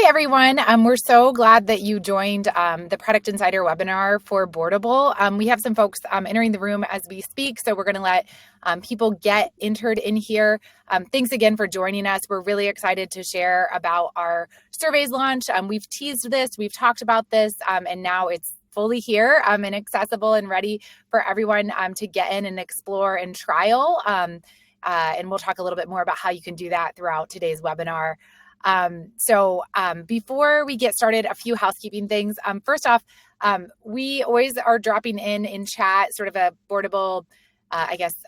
everyone. We're so glad that you joined the Product Insider webinar for Boardable. We have some folks entering the room as we speak, so we're going to let people get entered in here. Thanks again for joining us. We're really excited to share about our surveys launch. We've teased this, we've talked about this, and now it's fully here and accessible and ready for everyone to get in and explore and trial. And we'll talk a little bit more about how you can do that throughout today's webinar. Before we get started, a few housekeeping things. First off, we always are dropping in chat, sort of a Boardable,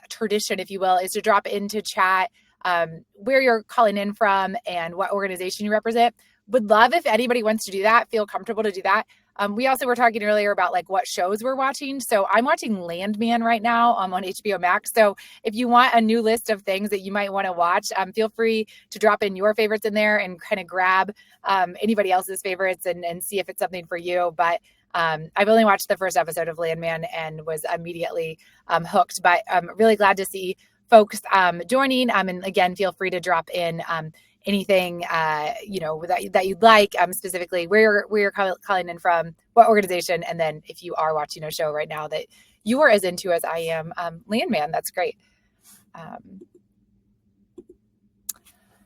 tradition, if you will, is to drop into chat where you're calling in from and what organization you represent. Would love if anybody wants to do that, feel comfortable to do that. We also were talking earlier about like what shows we're watching. So I'm watching Landman right now on HBO Max. So if you want a new list of things that you might want to watch, feel free to drop in your favorites in there and kind of grab anybody else's favorites and see if it's something for you. But I've only watched the first episode of Landman and was immediately hooked. But I'm really glad to see folks joining. And again, feel free to drop in anything that you'd like, specifically where you're calling in from, what organization, and then if you are watching a show right now that you are as into as I am, Landman, that's great.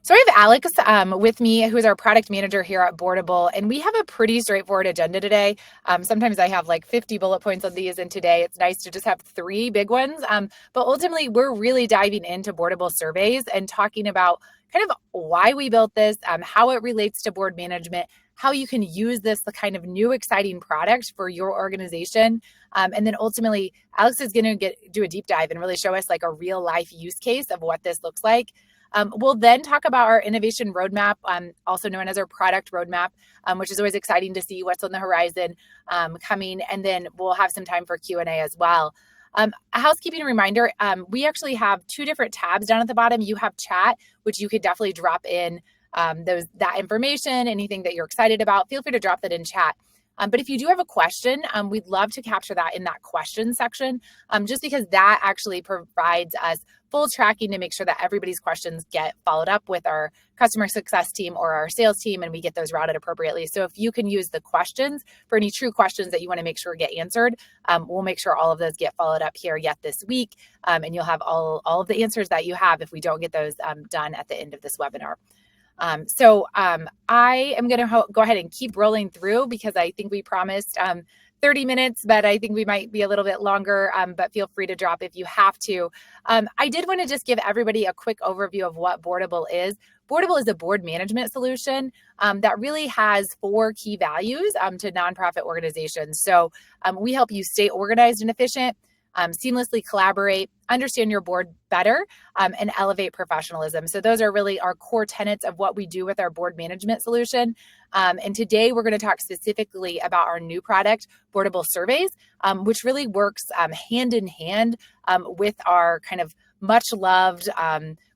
So I have Alex with me, who is our product manager here at Boardable, and we have a pretty straightforward agenda today. Sometimes I have like 50 bullet points on these, and today it's nice to just have 3 big ones. But ultimately, we're really diving into Boardable Surveys and talking about kind of why we built this, how it relates to board management, how you can use this, the kind of new exciting product for your organization. And then ultimately, Alex is going to do a deep dive and really show us like a real life use case of what this looks like. We'll then talk about our innovation roadmap, also known as our product roadmap, which is always exciting to see what's on the horizon coming. And then we'll have some time for Q&A as well. A housekeeping reminder, we actually have 2 different tabs down at the bottom. You have chat, which you could definitely drop in that information, anything that you're excited about. Feel free to drop that in chat. But if you do have a question, we'd love to capture that in that question section, just because that actually provides us full tracking to make sure that everybody's questions get followed up with our customer success team or our sales team, and we get those routed appropriately. So if you can use the questions for any true questions that you want to make sure get answered, we'll make sure all of those get followed up here yet this week, and you'll have all of the answers that you have if we don't get those done at the end of this webinar. I am going to go ahead and keep rolling through because I think we promised 30 minutes, but I think we might be a little bit longer, but feel free to drop if you have to. I did want to just give everybody a quick overview of what Boardable is. Boardable is a board management solution that really has 4 key values to nonprofit organizations. So we help you stay organized and efficient, seamlessly collaborate, understand your board better, and elevate professionalism. So those are really our core tenets of what we do with our board management solution. And today we're going to talk specifically about our new product, Boardable Surveys, which really works hand in hand with our kind of much loved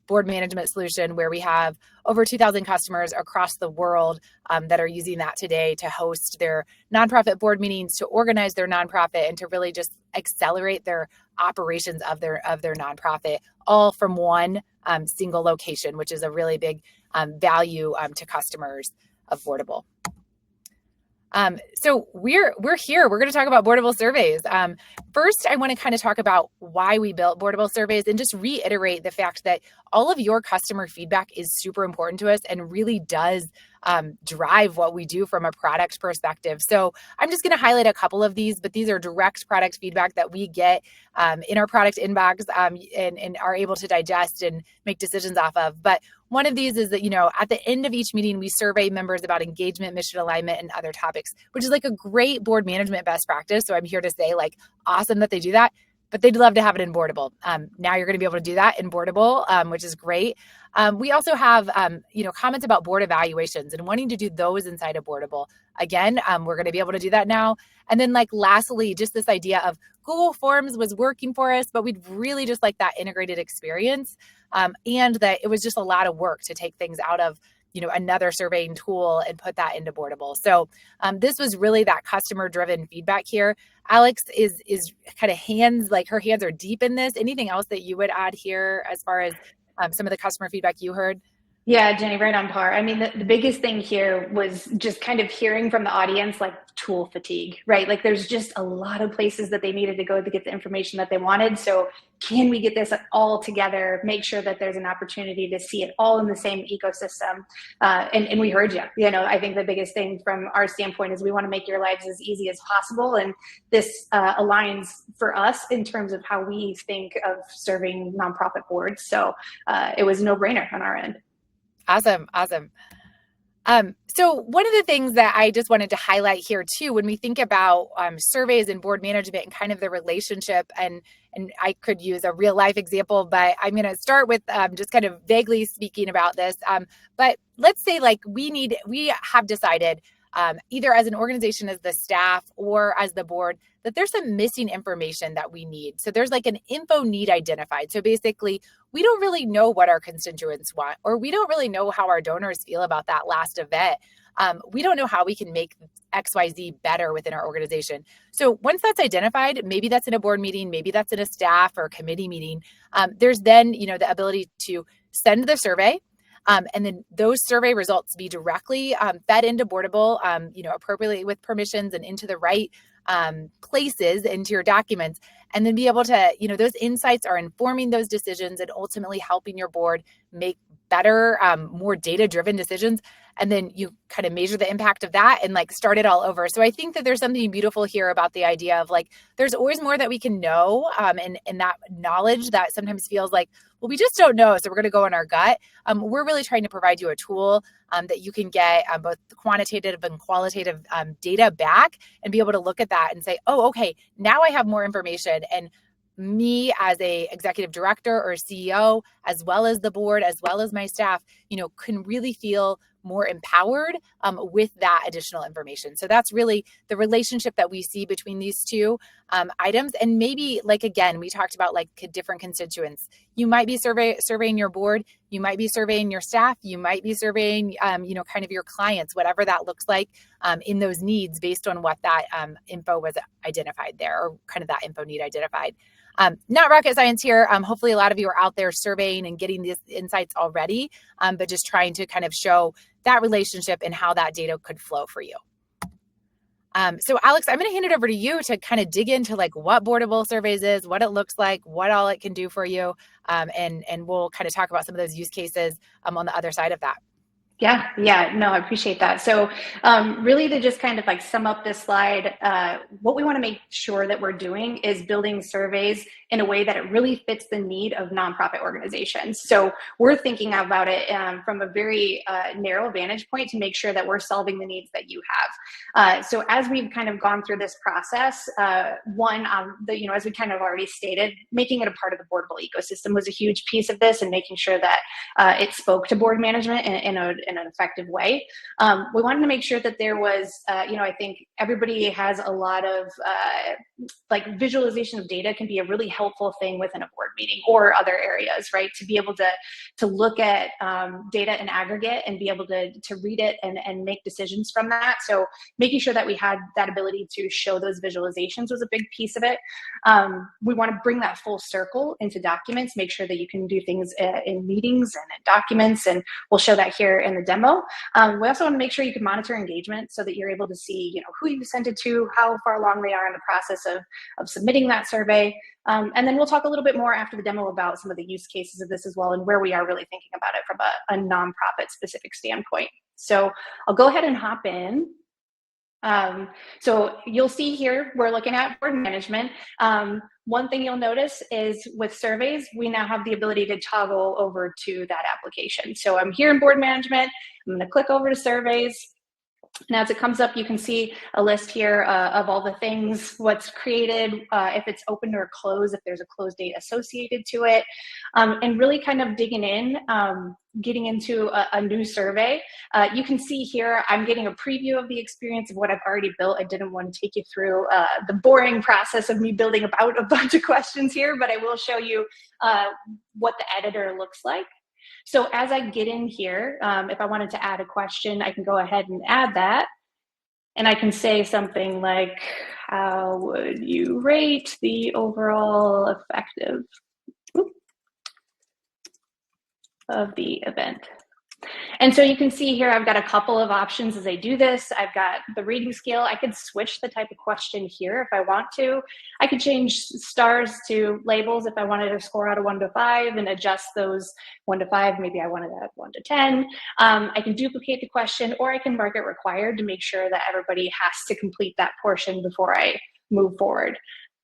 board management solution, where we have over 2,000 customers across the world that are using that today to host their nonprofit board meetings, to organize their nonprofit, and to really just accelerate their operations of their nonprofit, all from one single location, which is a really big value to customers of Boardable. So we're here. We're going to talk about Boardable Surveys. First, I want to kind of talk about why we built Boardable Surveys and just reiterate the fact that all of your customer feedback is super important to us and really does drive what we do from a product perspective. So I'm just going to highlight a couple of these, but these are direct product feedback that we get in our product inbox and are able to digest and make decisions off of. But one of these is that, at the end of each meeting, we survey members about engagement, mission alignment, and other topics, which is like a great board management best practice. So I'm here to say, like, awesome that they do that, but they'd love to have it in Boardable. Now you're going to be able to do that in Boardable, which is great. We also have, comments about board evaluations and wanting to do those inside of Boardable. Again, we're going to be able to do that now. And then lastly, just this idea of Google Forms was working for us, but we'd really just like that integrated experience. And that it was just a lot of work to take things out of, another surveying tool and put that into Boardable. So this was really that customer driven feedback here. Alex is kind of her hands are deep in this. Anything else that you would add here as far as some of the customer feedback you heard? Yeah, Jenny, right on par. I mean, the biggest thing here was just kind of hearing from the audience, like tool fatigue, right? Like there's just a lot of places that they needed to go to get the information that they wanted. So can we get this all together, make sure that there's an opportunity to see it all in the same ecosystem? And we heard you. You know, I think the biggest thing from our standpoint is we want to make your lives as easy as possible. And this aligns for us in terms of how we think of serving nonprofit boards. So it was a no-brainer on our end. Awesome. Awesome. So one of the things that I just wanted to highlight here too, when we think about surveys and board management and kind of the relationship, and I could use a real life example, but I'm going to start with just kind of vaguely speaking about this. But let's say like we have decided either as an organization, as the staff, or as the board, that there's some missing information that we need. So there's like an info need identified. So basically, we don't really know what our constituents want, or we don't really know how our donors feel about that last event. We don't know how we can make XYZ better within our organization. So once that's identified, maybe that's in a board meeting, maybe that's in a staff or committee meeting, there's then, the ability to send the survey. And then those survey results be directly fed into Boardable, appropriately with permissions and into the right places into your documents. And then be able to, those insights are informing those decisions and ultimately helping your board make better, more data-driven decisions. And then you kind of measure the impact of that and like start it all over. So I think that there's something beautiful here about the idea of like, there's always more that we can know. And that knowledge that sometimes feels like, well, we just don't know. So we're going to go on our gut. We're really trying to provide you a tool that you can get both quantitative and qualitative data back and be able to look at that and say, oh, okay, now I have more information. And me as a executive director or CEO, as well as the board, as well as my staff, can really feel more empowered with that additional information. So that's really the relationship that we see between these two items. And maybe, like, again, we talked about like different constituents. You might be surveying your board, you might be surveying your staff, you might be surveying, kind of your clients, whatever that looks like in those needs based on what that info was identified there, or kind of that info need identified. Not rocket science here. Hopefully a lot of you are out there surveying and getting these insights already, but just trying to kind of show that relationship and how that data could flow for you. So Alex, I'm going to hand it over to you to kind of dig into like what Boardable Surveys is, what it looks like, what all it can do for you. And we'll kind of talk about some of those use cases on the other side of that. Yeah, no, I appreciate that. So really to just kind of like sum up this slide, what we want to make sure that we're doing is building surveys in a way that it really fits the need of nonprofit organizations. So we're thinking about it from a very narrow vantage point to make sure that we're solving the needs that you have. So as we've kind of gone through this process, as we kind of already stated, making it a part of the Boardable ecosystem was a huge piece of this, and making sure that it spoke to board management in an effective way. We wanted to make sure that there was, I think everybody has a lot of like visualization of data can be a really helpful thing within a board meeting or other areas, right? To be able to look at data in aggregate and be able to read it and make decisions from that. So making sure that we had that ability to show those visualizations was a big piece of it. We want to bring that full circle into documents, make sure that you can do things in meetings and in documents, and we'll show that here in the demo. We also want to make sure you can monitor engagement so that you're able to see, who you sent it to, how far along they are in the process of submitting that survey. And then we'll talk a little bit more after the demo about some of the use cases of this as well, and where we are really thinking about it from a nonprofit specific standpoint. So I'll go ahead and hop in. So you'll see here, we're looking at board management. One thing you'll notice is with surveys, we now have the ability to toggle over to that application. So I'm here in board management, I'm going to click over to surveys. And as it comes up, you can see a list here of all the things, what's created, if it's open or closed, if there's a close date associated to it, and really kind of digging in, getting into a new survey. You can see here, I'm getting a preview of the experience of what I've already built. I didn't want to take you through the boring process of me building about a bunch of questions here, but I will show you what the editor looks like. So as I get in here, if I wanted to add a question, I can go ahead and add that. And I can say something like, how would you rate the overall effective of the event? And so you can see here, I've got a couple of options as I do this. I've got the reading scale. I could switch the type of question here if I want to. I could change stars to labels if I wanted to score out of 1 to 5 and adjust those 1 to 5. Maybe I wanted that 1 to 10. I can duplicate the question, or I can mark it required to make sure that everybody has to complete that portion before I move forward.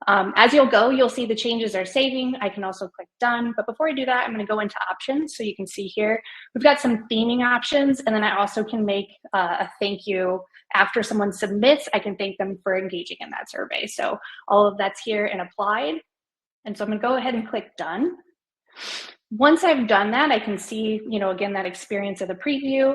As you'll go, you'll see the changes are saving. I can also click done, but before I do that, I'm going to go into options. So you can see here, we've got some theming options, and then I also can make a thank you after someone submits. I can thank them for engaging in that survey. So all of that's here and applied. And so I'm going to go ahead and click done. Once I've done that, I can see, again, that experience of the preview.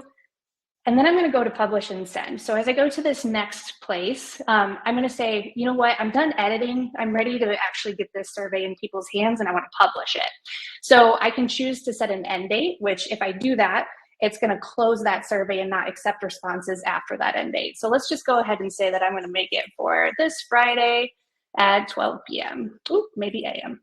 And then I'm going to go to publish and send. So as I go to this next place, I'm going to say, you know what, I'm done editing. I'm ready to actually get this survey in people's hands and I want to publish it. So I can choose to set an end date, which if I do that, it's going to close that survey and not accept responses after that end date. So let's just go ahead and say that I'm going to make it for this Friday at 12 p.m. Ooh, maybe a.m.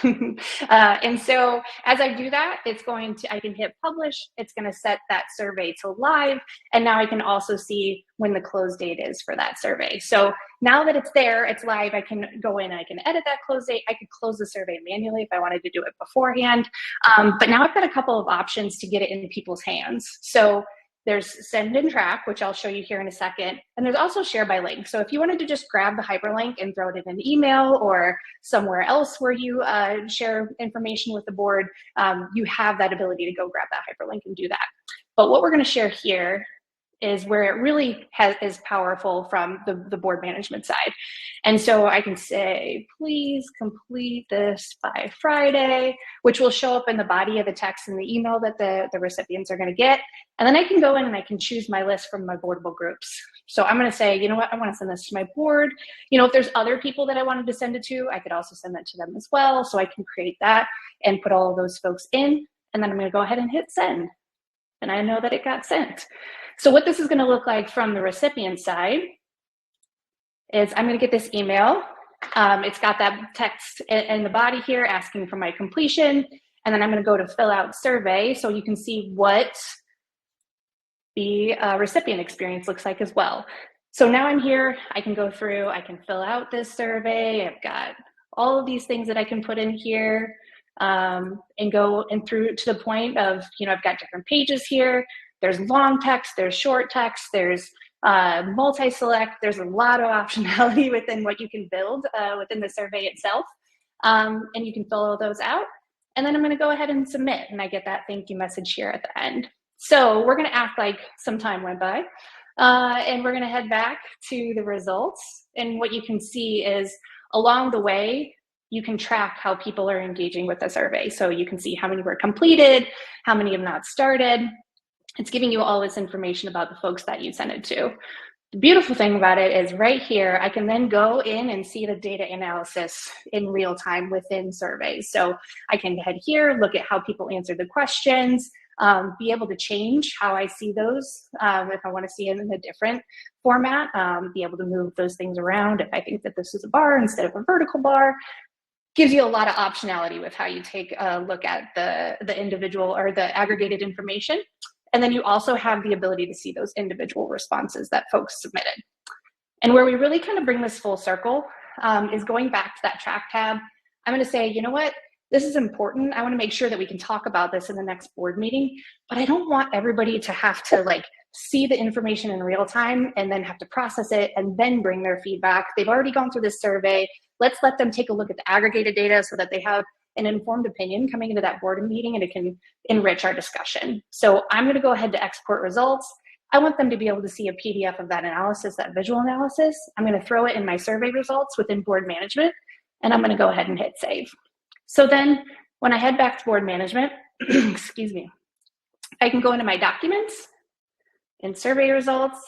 And so as I do that, I can hit publish. It's going to set that survey to live. And now I can also see when the close date is for that survey. So now that it's there, it's live, I can go in, I can edit that close date. I could close the survey manually if I wanted to do it beforehand. But now I've got a couple of options to get it in people's hands. So there's send and track, which I'll show you here in a second. And there's also share by link. So if you wanted to just grab the hyperlink and throw it in an email or somewhere else where you share information with the board, you have that ability to go grab that hyperlink and do that. But what we're going to share here is where it really is powerful from the board management side. And so I can say, please complete this by Friday, which will show up in the body of the text in the email that the recipients are going to get. And then I can go in and I can choose my list from my boardable groups. So I'm going to say, you know what, I want to send this to my board. If there's other people that I wanted to send it to, I could also send that to them as well. So I can create that and put all of those folks in. And then I'm going to go ahead and hit send. And I know that it got sent. So what this is going to look like from the recipient side is I'm going to get this email. It's got that text in the body here asking for my completion. And then I'm going to go to fill out survey so you can see what the recipient experience looks like as well. So now I'm here. I can go through. I can fill out this survey. I've got all of these things that I can put in here. And go and through to the point of, I've got different pages here. There's long text, there's short text, there's multi-select. There's a lot of optionality within what you can build within the survey itself. And you can fill all those out. And then I'm going to go ahead and submit. And I get that thank you message here at the end. So we're going to act like some time went by. And we're going to head back to the results. And what you can see is along the way, you can track how people are engaging with the survey. So you can see how many were completed, how many have not started. It's giving you all this information about the folks that you sent it to. The beautiful thing about it is right here, I can then go in and see the data analysis in real time within surveys. So I can head here, look at how people answered the questions, be able to change how I see those if I want to see it in a different format, be able to move those things around if I think that this is a bar instead of a vertical bar. Gives you a lot of optionality with how you take a look at the individual or the aggregated information. And then you also have the ability to see those individual responses that folks submitted. And where we really kind of bring this full circle is going back to that track tab. I'm going to say, you know what, this is important. I want to make sure that we can talk about this in the next board meeting, but I don't want everybody to have to see the information in real time and then have to process it and then bring their feedback. They've already gone through this survey. Let's let them take a look at the aggregated data so that they have an informed opinion coming into that board meeting and it can enrich our discussion. So I'm going to go ahead to export results. I want them to be able to see a PDF of that analysis, that visual analysis. I'm going to throw it in my survey results within board management, and I'm going to go ahead and hit save. So then when I head back to board management, excuse me, I can go into my documents and survey results,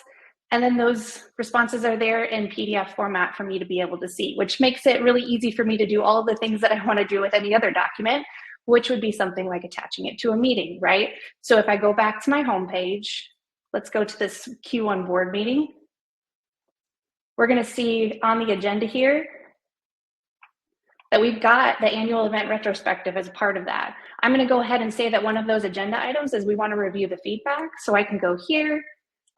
and then those responses are there in PDF format for me to be able to see, which makes it really easy for me to do all the things that I want to do with any other document, which would be something like attaching it to a meeting, right? So if I go back to my homepage, let's go to this Q1 board meeting. We're going to see on the agenda here, that we've got the annual event retrospective as part of that. I'm going to go ahead and say that one of those agenda items is we want to review the feedback. So I can go here,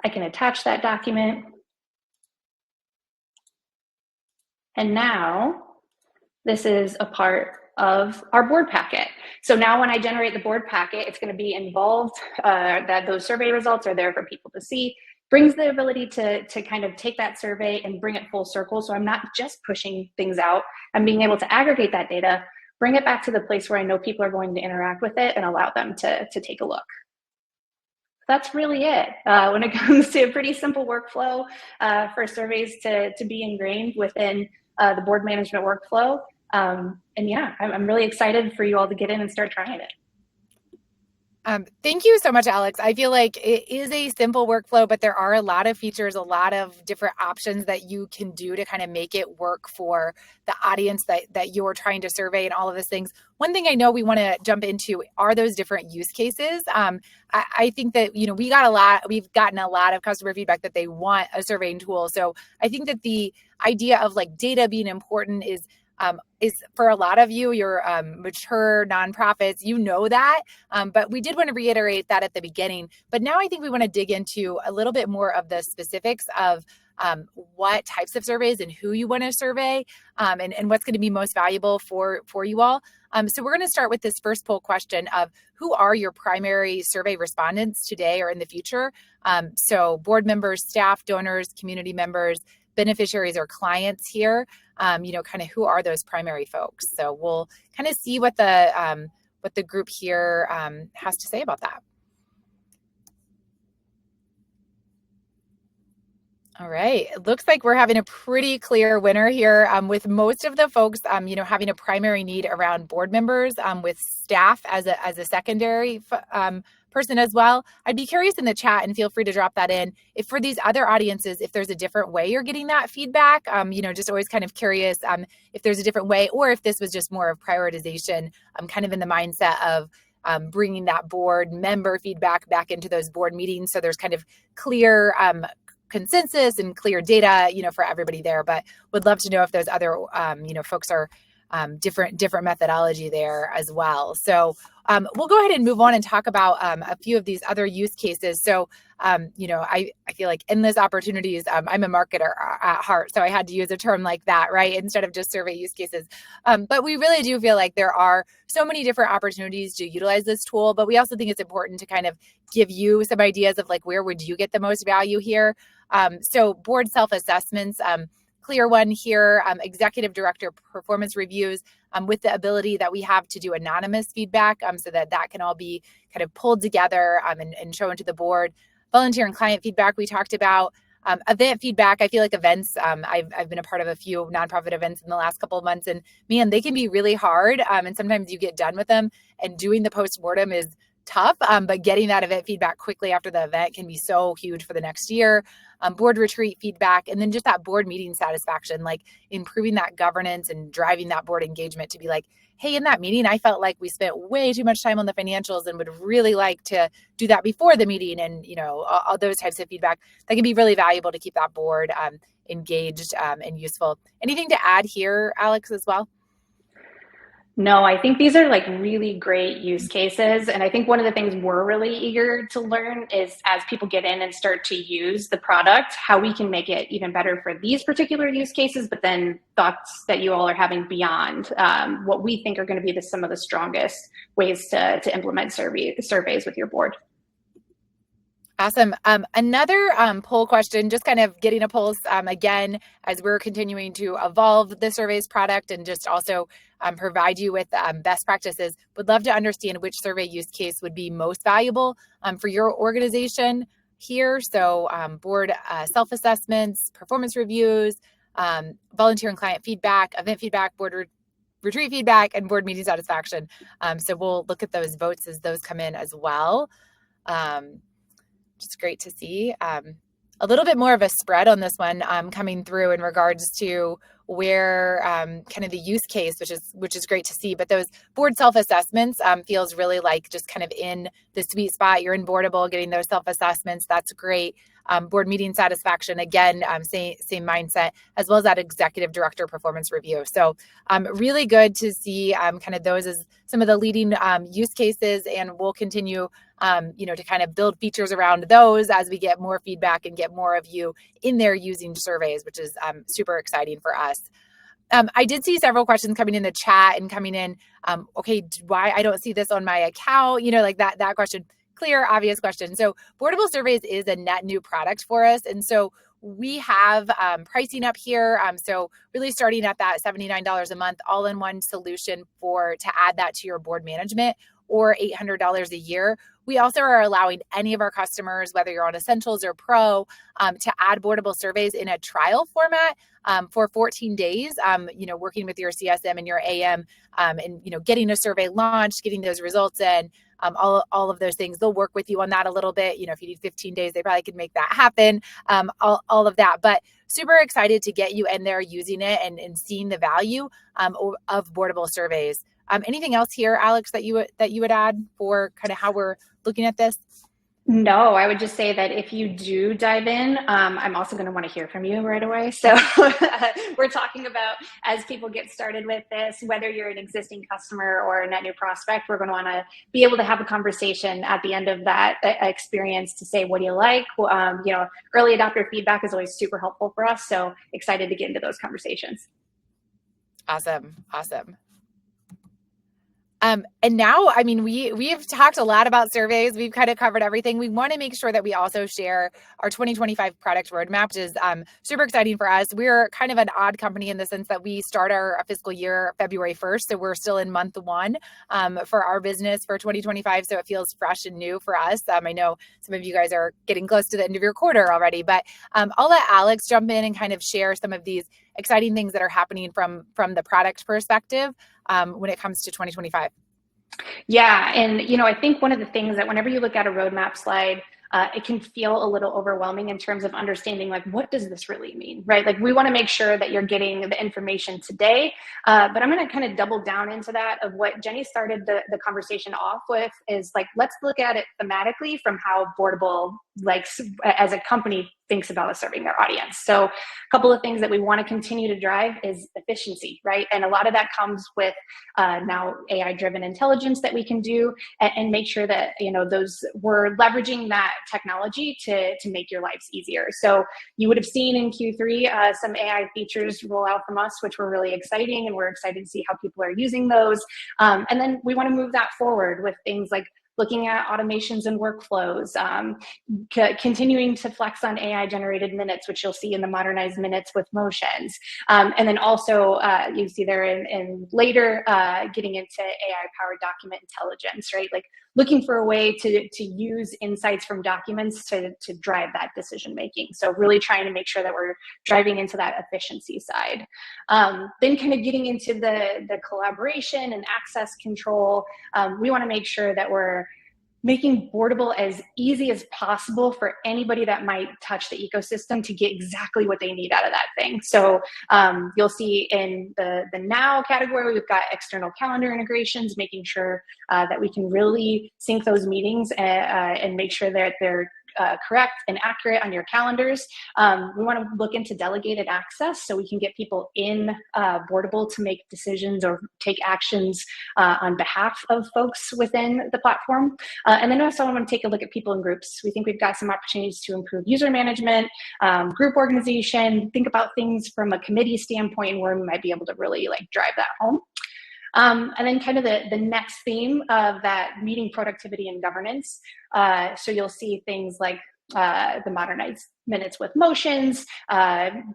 I can attach that document. And now this is a part of our board packet. So now when I generate the board packet, it's going to be involved, that those survey results are there for people to see. Brings the ability to kind of take that survey and bring it full circle. So I'm not just pushing things out. I'm being able to aggregate that data, bring it back to the place where I know people are going to interact with it and allow them to take a look. That's really it when it comes to a pretty simple workflow for surveys to be ingrained within the board management workflow. And yeah, I'm really excited for you all to get in and start trying it. Thank you so much, Alex. I feel like it is a simple workflow, but there are a lot of features, a lot of different options that you can do to kind of make it work for the audience that you're trying to survey and all of those things. One thing I know we want to jump into are those different use cases. I think that, we've gotten a lot of customer feedback that they want a surveying tool. So I think that the idea of like data being important is for a lot of you, you're mature nonprofits, that. But we did want to reiterate that at the beginning. But now I think we want to dig into a little bit more of the specifics of what types of surveys and who you want to survey and what's going to be most valuable for you all. So we're going to start with this first poll question of who are your primary survey respondents today or in the future? So board members, staff, donors, community members, beneficiaries or clients here, kind of who are those primary folks. So we'll kind of see what the group here has to say about that. All right. It looks like we're having a pretty clear winner here with most of the folks, having a primary need around board members with staff as a secondary person as well. I'd be curious in the chat, and feel free to drop that in, if for these other audiences, if there's a different way you're getting that feedback, just always kind of curious if there's a different way, or if this was just more of prioritization, kind of in the mindset of bringing that board member feedback back into those board meetings. So there's kind of clear consensus and clear data, for everybody there, but would love to know if there's other, folks are different methodology there as well. So we'll go ahead and move on and talk about a few of these other use cases. So, I feel like endless opportunities. I'm a marketer at heart, so I had to use a term like that, right? Instead of just survey use cases. But we really do feel like there are so many different opportunities to utilize this tool, but we also think it's important to kind of give you some ideas of like, where would you get the most value here? So board self-assessments, clear one here, executive director performance reviews with the ability that we have to do anonymous feedback so that can all be kind of pulled together and shown to the board. Volunteer and client feedback we talked about. Event feedback, I feel like events, I've been a part of a few nonprofit events in the last couple of months, and man, they can be really hard. And sometimes you get done with them and doing the postmortem is tough, but getting that event feedback quickly after the event can be so huge for the next year. Board retreat feedback, and then just that board meeting satisfaction, like improving that governance and driving that board engagement to be like, hey, in that meeting, I felt like we spent way too much time on the financials and would really like to do that before the meeting. And, all those types of feedback that can be really valuable to keep that board engaged and useful. Anything to add here, Alex, as well? No, I think these are like really great use cases. And I think one of the things we're really eager to learn is, as people get in and start to use the product, how we can make it even better for these particular use cases, but then thoughts that you all are having beyond what we think are going to be some of the strongest ways to implement surveys with your board. Awesome. Another poll question, just kind of getting a pulse again, as we're continuing to evolve the surveys product and just also provide you with best practices. Would love to understand which survey use case would be most valuable for your organization here. So board self-assessments, performance reviews, volunteer and client feedback, event feedback, board retreat feedback, and board meeting satisfaction. So we'll look at those votes as those come in as well. It's great to see a little bit more of a spread on this one coming through in regards to where kind of the use case, which is great to see. But those board self-assessments feels really like just kind of in the sweet spot. You're in Boardable, getting those self-assessments. That's great. board meeting satisfaction, again, same mindset, as well as that executive director performance review. So really good to see kind of those as some of the leading use cases, and we'll continue to kind of build features around those as we get more feedback and get more of you in there using surveys, which is super exciting for us. I did see several questions coming in the chat and coming in, okay, why I don't see this on my account, like that question, clear, obvious question. So Boardable Surveys is a net new product for us. And so we have pricing up here. So really starting at that $79 a month, all-in-one solution to add that to your board management, or $800 a year. We also are allowing any of our customers, whether you're on Essentials or Pro, to add Boardable Surveys in a trial format for 14 days, working with your CSM and your AM, and getting a survey launched, getting those results in, all of those things. They'll work with you on that a little bit. If you need 15 days, they probably could make that happen, all of that. But super excited to get you in there using it and seeing the value of Boardable Surveys. Anything else here, Alex, that you would add for kind of how we're looking at this? No, I would just say that if you do dive in, I'm also going to want to hear from you right away. So we're talking about, as people get started with this, whether you're an existing customer or a net new prospect, we're going to want to be able to have a conversation at the end of that experience to say, what do you like? Early adopter feedback is always super helpful for us. So excited to get into those conversations. Awesome. And now, we've talked a lot about surveys. We've kind of covered everything. We want to make sure that we also share our 2025 product roadmap, which is super exciting for us. We're kind of an odd company in the sense that we start our fiscal year February 1st. So we're still in month one for our business for 2025. So it feels fresh and new for us. I know some of you guys are getting close to the end of your quarter already, but I'll let Alex jump in and kind of share some of these exciting things that are happening from the product perspective when it comes to 2025. Yeah. And, I think one of the things that whenever you look at a roadmap slide, it can feel a little overwhelming in terms of understanding, like, what does this really mean, right? Like, we want to make sure that you're getting the information today, but I'm going to kind of double down into that of what Jenny started the conversation off with is like, let's look at it thematically from how Boardable, like, as a company thinks about serving their audience. So a couple of things that we want to continue to drive is efficiency, right? And a lot of that comes with now AI-driven intelligence that we can do and make sure that, we're leveraging that technology to make your lives easier. So you would have seen in Q3 some AI features roll out from us, which were really exciting, and we're excited to see how people are using those. And then we want to move that forward with things like looking at automations and workflows, continuing to flex on AI-generated minutes, which you'll see in the modernized minutes with motions. And then also, you see there in later, getting into AI-powered document intelligence, right? Like looking for a way to use insights from documents to drive that decision-making. So really trying to make sure that we're driving into that efficiency side. Then kind of getting into the collaboration and access control. We want to make sure that we're making Boardable as easy as possible for anybody that might touch the ecosystem to get exactly what they need out of that thing. So you'll see in the now category, we've got external calendar integrations, making sure that we can really sync those meetings and make sure that they're correct and accurate on your calendars. We want to look into delegated access so we can get people in Boardable to make decisions or take actions on behalf of folks within the platform. And then also I want to take a look at people in groups. We think we've got some opportunities to improve user management, group organization, think about things from a committee standpoint where we might be able to really drive that home. And then kind of the next theme of that meeting productivity and governance. So you'll see things like the modernized minutes with motions,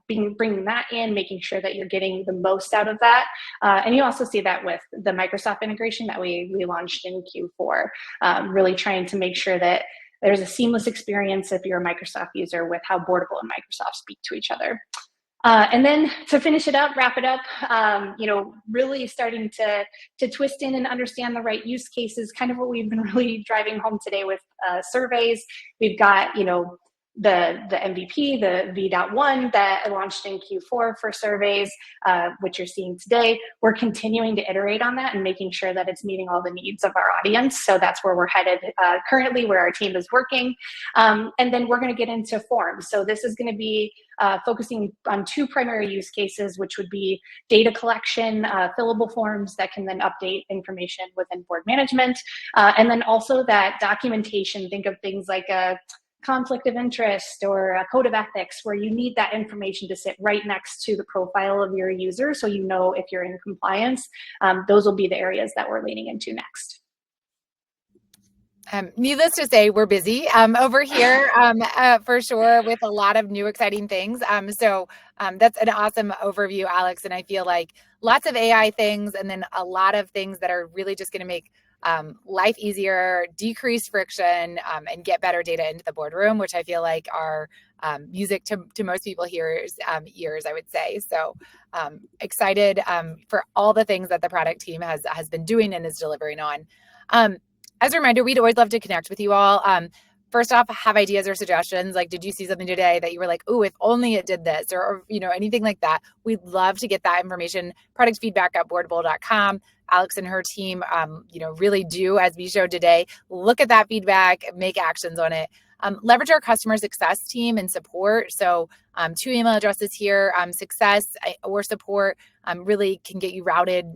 bringing that in, making sure that you're getting the most out of that. And you also see that with the Microsoft integration that we launched in Q4, really trying to make sure that there's a seamless experience if you're a Microsoft user with how Boardable and Microsoft speak to each other. And then to finish it up, wrap it up, really starting to twist in and understand the right use cases, kind of what we've been really driving home today with surveys. We've got, the MVP, the V.1 that launched in Q4 for surveys, which you're seeing today. We're continuing to iterate on that and making sure that it's meeting all the needs of our audience. So that's where we're headed currently, where our team is working. And then we're going to get into forms. So this is going to be focusing on two primary use cases, which would be data collection, fillable forms that can then update information within board management, and then also that documentation. Think of things like a conflict of interest or a code of ethics, where you need that information to sit right next to the profile of your user so you know if you're in compliance. Those will be the areas that we're leaning into next. Needless to say, we're busy over here for sure, with a lot of new exciting things. So that's an awesome overview, Alex. And I feel like lots of AI things, and then a lot of things that are really just going to make life easier, decrease friction, and get better data into the boardroom, which I feel like are music to most people here's ears, I would say. So excited for all the things that the product team has been doing and is delivering on. As a reminder, we'd always love to connect with you all. First off, have ideas or suggestions. Like, did you see something today that you were like, oh, if only it did this, or anything like that? We'd love to get that information. Product feedback at boardable.com. Alex and her team, really do, as we showed today, look at that feedback, make actions on it. Leverage our customer success team and support. So 2 email addresses here, success or support really can get you routed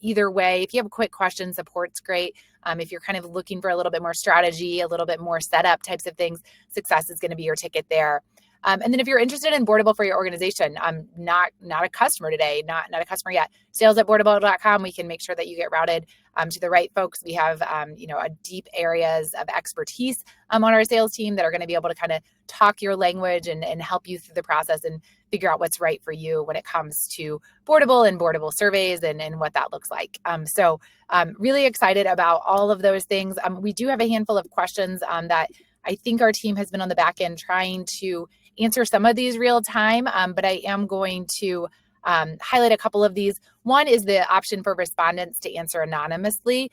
either way. If you have a quick question, support's great. If you're kind of looking for a little bit more strategy, a little bit more setup types of things, success is going to be your ticket there. And then if you're interested in Boardable for your organization, I'm not a customer today, not a customer yet, sales at boardable.com. We can make sure that you get routed to the right folks. We have, a deep areas of expertise on our sales team that are going to be able to kind of talk your language and help you through the process and figure out what's right for you when it comes to Boardable and Boardable Surveys and what that looks like. So really excited about all of those things. We do have a handful of questions that I think our team has been on the back end trying to answer some of these real time, but I am going to highlight a couple of these. One is the option for respondents to answer anonymously.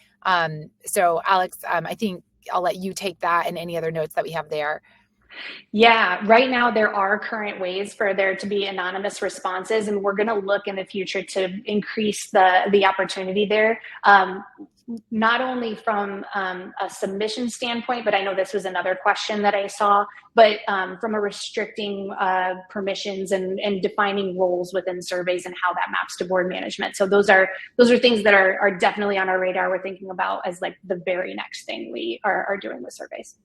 So Alex, I think I'll let you take that and any other notes that we have there. Yeah, right now there are current ways for there to be anonymous responses, and we're going to look in the future to increase the opportunity there. Not only from a submission standpoint, but I know this was another question that I saw, but from a restricting permissions and defining roles within surveys and how that maps to board management. So those are things that are definitely on our radar. We're thinking about as like the very next thing we are doing with surveys.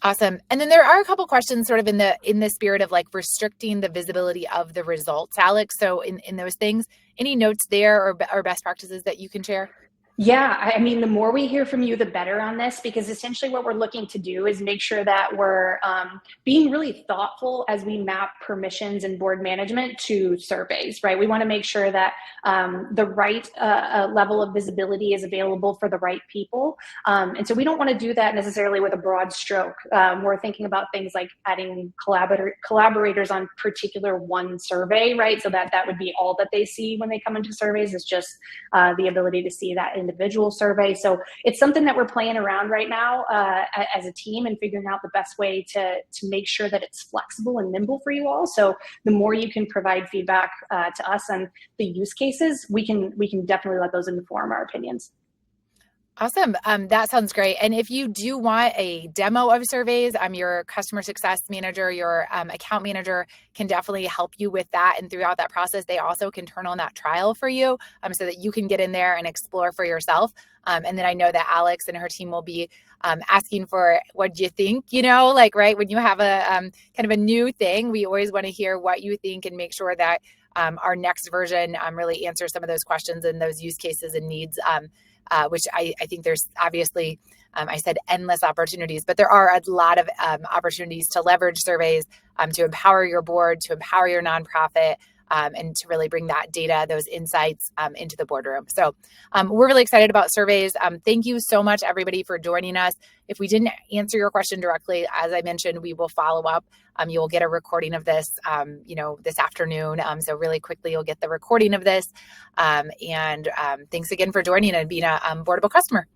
Awesome. And then there are a couple questions sort of in the spirit of like restricting the visibility of the results, Alex. So in those things, any notes there or best practices that you can share? Yeah, I mean, the more we hear from you, the better on this, because essentially what we're looking to do is make sure that we're being really thoughtful as we map permissions and board management to surveys, right? We want to make sure that the right level of visibility is available for the right people. And so we don't want to do that necessarily with a broad stroke. We're thinking about things like adding collaborators on particular one survey, right? So that would be all that they see when they come into surveys, is just the ability to see that individual survey. So it's something that we're playing around right now as a team and figuring out the best way to make sure that it's flexible and nimble for you all. So the more you can provide feedback to us on the use cases, we can definitely let those inform our opinions. Awesome. That sounds great. And if you do want a demo of surveys, your customer success manager, your account manager can definitely help you with that. And throughout that process, they also can turn on that trial for you so that you can get in there and explore for yourself. And then I know that Alex and her team will be asking for what do you think, right? When you have a kind of a new thing, we always want to hear what you think and make sure that our next version really answers some of those questions and those use cases and needs. Which I think there's obviously, I said endless opportunities, but there are a lot of opportunities to leverage surveys, to empower your board, to empower your nonprofit, and to really bring that data, those insights into the boardroom. So we're really excited about surveys. Thank you so much, everybody, for joining us. If we didn't answer your question directly, as I mentioned, we will follow up. You will get a recording of this, this afternoon. So really quickly, you'll get the recording of this. And thanks again for joining and being a Boardable customer.